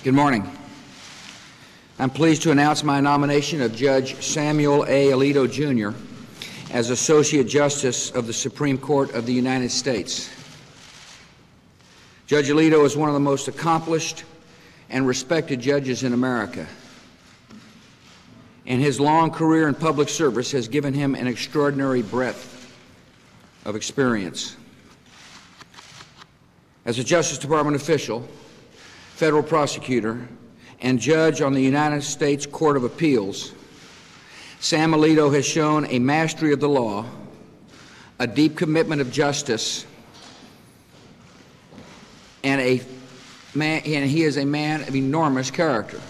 Good morning. I'm pleased to announce my nomination of Judge Samuel A. Alito, Jr. as Associate Justice of the Supreme Court of the United States. Judge Alito is one of the most accomplished and respected judges in America, and his long career in public service has given him an extraordinary breadth of experience. As a Justice Department official, federal prosecutor, and judge on the United States Court of Appeals, Sam Alito has shown a mastery of the law, a deep commitment of justice, and he is a man of enormous character.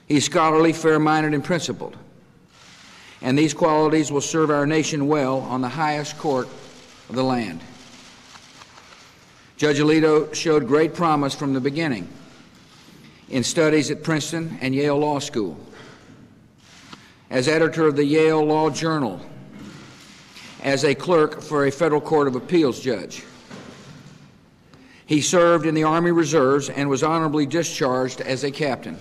He's scholarly, fair-minded, and principled, and these qualities will serve our nation well on the highest court of the land. Judge Alito showed great promise from the beginning in studies at Princeton and Yale Law School, as editor of the Yale Law Journal, as a clerk for a federal court of appeals judge. He served in the Army Reserves and was honorably discharged as a captain.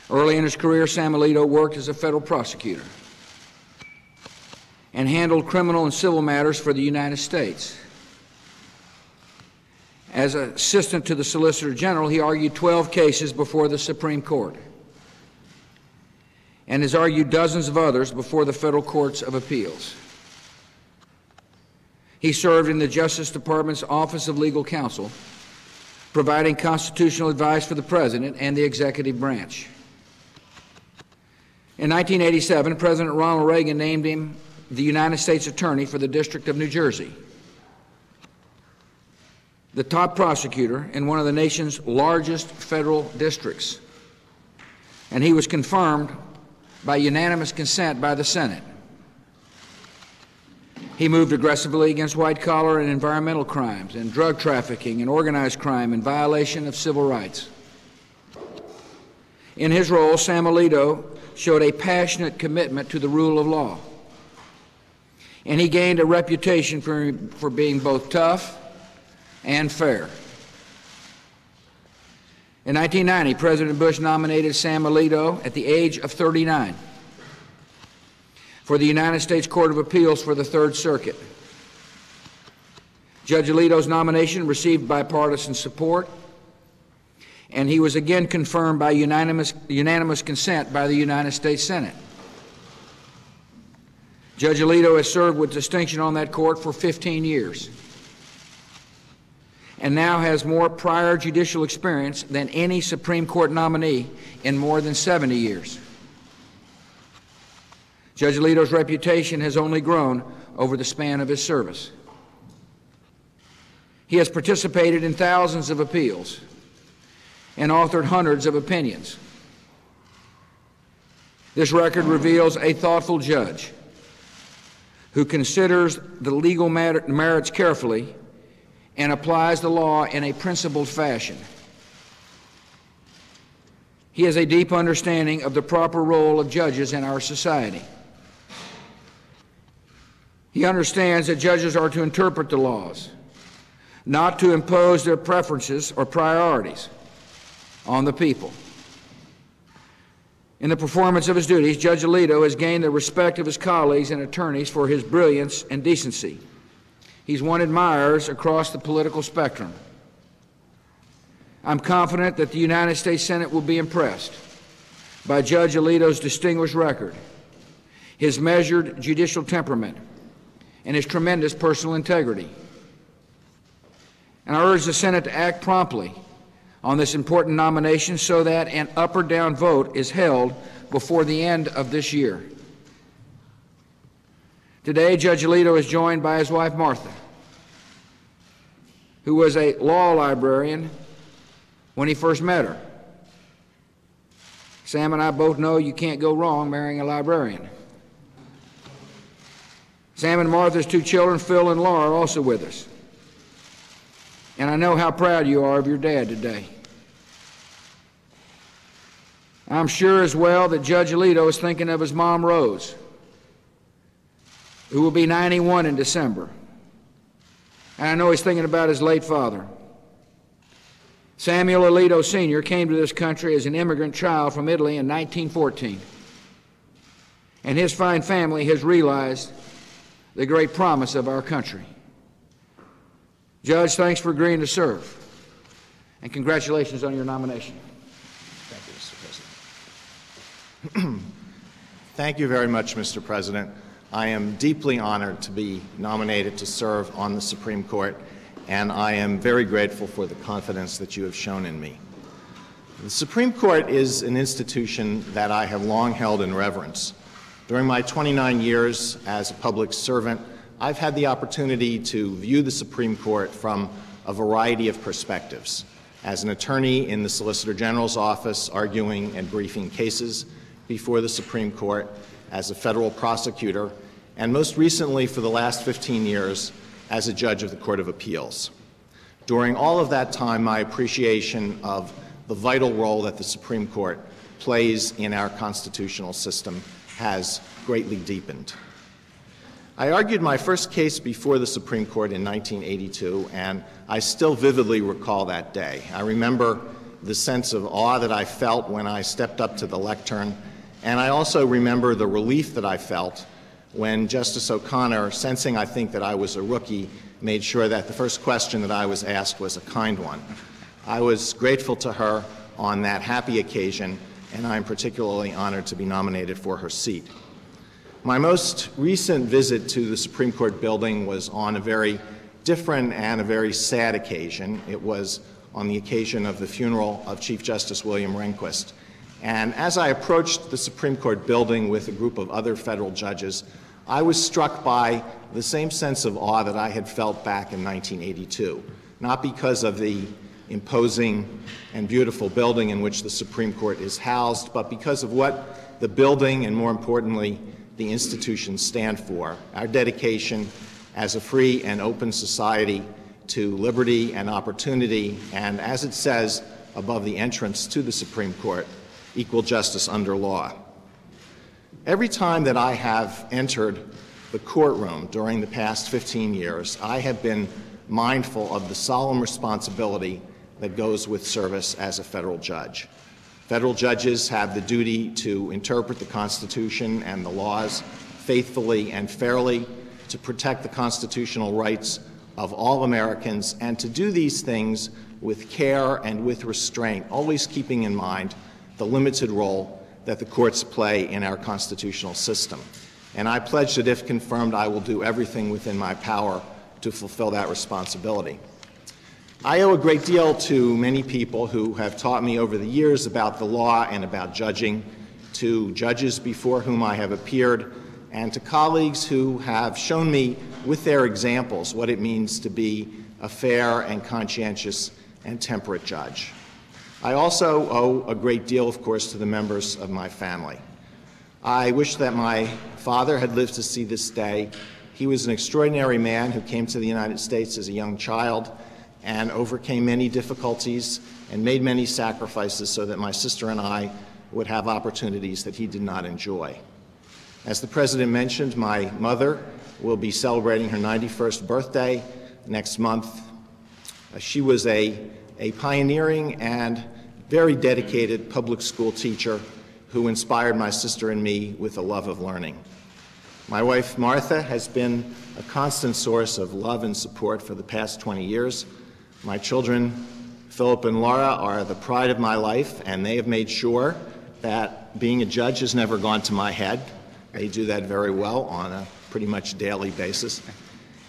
Early in his career, Sam Alito worked as a federal prosecutor and handled criminal and civil matters for the United States. As assistant to the Solicitor General, he argued 12 cases before the Supreme Court and has argued dozens of others before the federal courts of appeals. He served in the Justice Department's Office of Legal Counsel, providing constitutional advice for the President and the executive branch. In 1987, President Ronald Reagan named him the United States Attorney for the District of New Jersey, the top prosecutor in one of the nation's largest federal districts, and he was confirmed by unanimous consent by the Senate. He moved aggressively against white-collar and environmental crimes and drug trafficking and organized crime in violation of civil rights. In his role, Sam Alito showed a passionate commitment to the rule of law, and he gained a reputation for being both tough and fair. In 1990, President Bush nominated Sam Alito at the age of 39 for the United States Court of Appeals for the Third Circuit. Judge Alito's nomination received bipartisan support, and he was again confirmed by unanimous consent by the United States Senate. Judge Alito has served with distinction on that court for 15 years. And now has more prior judicial experience than any Supreme Court nominee in more than 70 years. Judge Alito's reputation has only grown over the span of his service. He has participated in thousands of appeals and authored hundreds of opinions. This record reveals a thoughtful judge who considers the legal merits carefully and applies the law in a principled fashion. He has a deep understanding of the proper role of judges in our society. He understands that judges are to interpret the laws, not to impose their preferences or priorities on the people. In the performance of his duties, Judge Alito has gained the respect of his colleagues and attorneys for his brilliance and decency. He's won admirers across the political spectrum. I'm confident that the United States Senate will be impressed by Judge Alito's distinguished record, his measured judicial temperament, and his tremendous personal integrity. And I urge the Senate to act promptly on this important nomination so that an up or down vote is held before the end of this year. Today, Judge Alito is joined by his wife, Martha, who was a law librarian when he first met her. Sam and I both know you can't go wrong marrying a librarian. Sam and Martha's two children, Phil and Laura, are also with us. And I know how proud you are of your dad today. I'm sure as well that Judge Alito is thinking of his mom, Rose, who will be 91 in December. And I know he's thinking about his late father. Samuel Alito Sr. came to this country as an immigrant child from Italy in 1914, and his fine family has realized the great promise of our country. Judge, thanks for agreeing to serve, and congratulations on your nomination. Thank you, Mr. President. Thank you very much, Mr. President. I am deeply honored to be nominated to serve on the Supreme Court, and I am very grateful for the confidence that you have shown in me. The Supreme Court is an institution that I have long held in reverence. During my 29 years as a public servant, I've had the opportunity to view the Supreme Court from a variety of perspectives. As an attorney in the Solicitor General's office, arguing and briefing cases before the Supreme Court, as a federal prosecutor, and most recently for the last 15 years as a judge of the Court of Appeals. During all of that time, my appreciation of the vital role that the Supreme Court plays in our constitutional system has greatly deepened. I argued my first case before the Supreme Court in 1982, and I still vividly recall that day. I remember the sense of awe that I felt when I stepped up to the lectern, and I also remember the relief that I felt when Justice O'Connor, sensing I think that I was a rookie, made sure that the first question that I was asked was a kind one. I was grateful to her on that happy occasion, and I'm particularly honored to be nominated for her seat. My most recent visit to the Supreme Court building was on a very different and a very sad occasion. It was on the occasion of the funeral of Chief Justice William Rehnquist. And as I approached the Supreme Court building with a group of other federal judges, I was struck by the same sense of awe that I had felt back in 1982, not because of the imposing and beautiful building in which the Supreme Court is housed, but because of what the building and, more importantly, the institutions stand for, our dedication as a free and open society to liberty and opportunity, and as it says above the entrance to the Supreme Court, equal justice under law. Every time that I have entered the courtroom during the past 15 years, I have been mindful of the solemn responsibility that goes with service as a federal judge. Federal judges have the duty to interpret the Constitution and the laws faithfully and fairly, to protect the constitutional rights of all Americans, and to do these things with care and with restraint, always keeping in mind the limited role that the courts play in our constitutional system. And I pledge that if confirmed, I will do everything within my power to fulfill that responsibility. I owe a great deal to many people who have taught me over the years about the law and about judging, to judges before whom I have appeared, and to colleagues who have shown me with their examples what it means to be a fair and conscientious and temperate judge. I also owe a great deal, of course, to the members of my family. I wish that my father had lived to see this day. He was an extraordinary man who came to the United States as a young child and overcame many difficulties and made many sacrifices so that my sister and I would have opportunities that he did not enjoy. As the President mentioned, my mother will be celebrating her 91st birthday next month. She was a pioneering and very dedicated public school teacher who inspired my sister and me with a love of learning. My wife, Martha, has been a constant source of love and support for the past 20 years. My children, Philip and Laura, are the pride of my life, and they have made sure that being a judge has never gone to my head. They do that very well on a pretty much daily basis.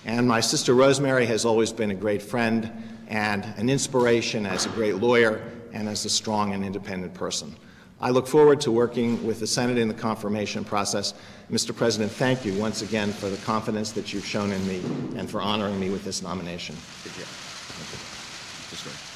And my sister Rosemary has always been a great friend and an inspiration as a great lawyer and as a strong and independent person. I look forward to working with the Senate in the confirmation process. Mr. President, thank you once again for the confidence that you've shown in me and for honoring me with this nomination. Good job. Thank you.